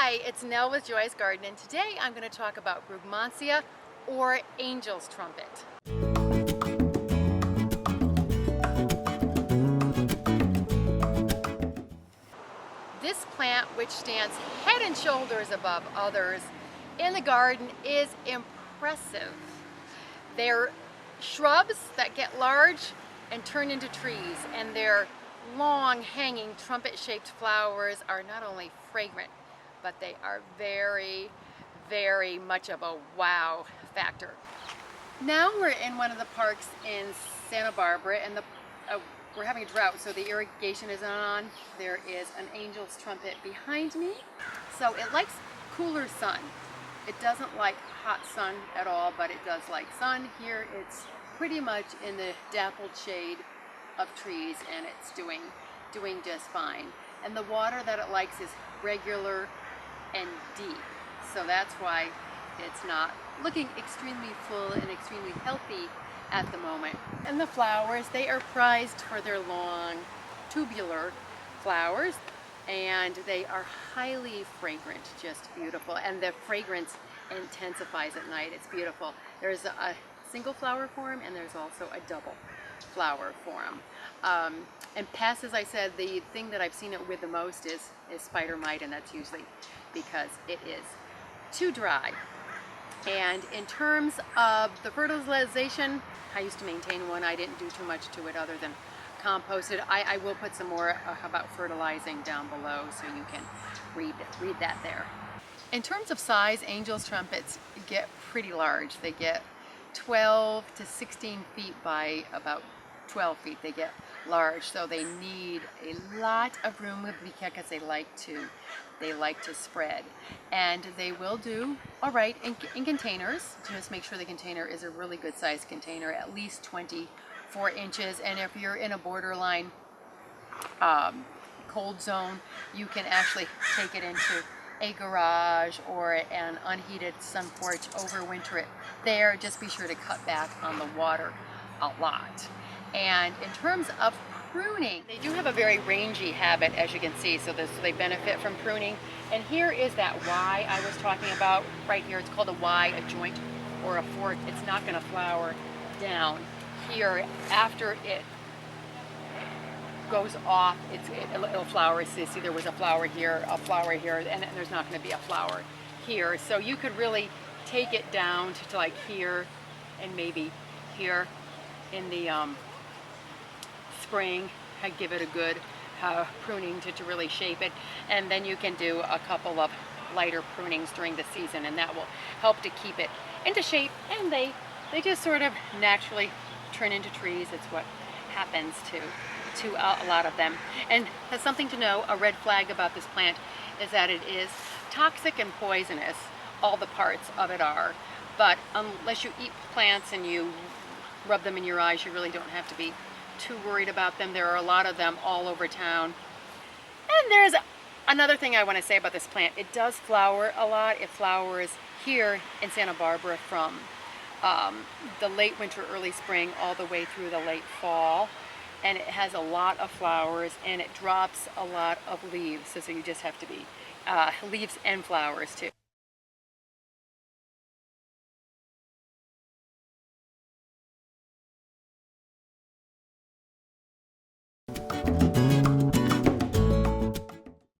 Hi, it's Nell with Joy's Garden, and today I'm going to talk about Brugmansia, or angel's trumpet. This plant, which stands head and shoulders above others in the garden, is impressive. They're shrubs that get large and turn into trees, and their long hanging trumpet-shaped flowers are not only fragrant, but they are very much of a wow factor. Now we're in one of the parks in Santa Barbara, and we're having a drought, so the irrigation isn't on. There is an angel's trumpet behind me, so it likes cooler sun. It doesn't like hot sun at all, but it does like sun. Here it's pretty much in the dappled shade of trees, and it's doing just fine. And the water that it likes is regular and deep, so that's why it's not looking extremely full and extremely healthy at the moment. And the flowers, they are prized for their long tubular flowers, and they are highly fragrant, just beautiful, and the fragrance intensifies at night. It's beautiful. There's a single flower form, and there's also a double flower form. And pests, as I said, the thing that I've seen it with the most is spider mite, and that's usually because it is too dry. And in terms of the fertilization, I used to maintain one. I didn't do too much to it other than compost it. I will put some more about fertilizing down below, so you can read that there. In terms of size, angel's trumpets get pretty large. They get 12 to 16 feet by about 12 feet. They get large, so they need a lot of room because they like to spread, and they will do all right in containers. Just make sure the container is a really good sized container, at least 24 inches. And if you're in a borderline cold zone, you can actually take it into a garage or an unheated sun porch, overwinter it there. Just be sure to cut back on the water a lot. And in terms of pruning, they do have a very rangy habit, as you can see, so they benefit from pruning. And here is that Y I was talking about right here. It's called a Y, a joint or a fork. It's not going to flower down here. After it goes off, it'll flower. See, there was a flower here, and there's not going to be a flower here. So you could really take it down to like here, and maybe here in the spring. I give it a good pruning to really shape it, and then you can do a couple of lighter prunings during the season, and that will help to keep it into shape, and they just sort of naturally turn into trees. It's what happens to a lot of them. And that's something to know. A red flag about this plant is that it is toxic and poisonous. All the parts of it are, but unless you eat plants and you rub them in your eyes, you really don't have to be too worried about them. There are a lot of them all over town. And there's another thing I want to say about this plant. It does flower a lot. It flowers here in Santa Barbara from the late winter, early spring, all the way through the late fall. And it has a lot of flowers, and it drops a lot of leaves. So you just have to be leaves and flowers too.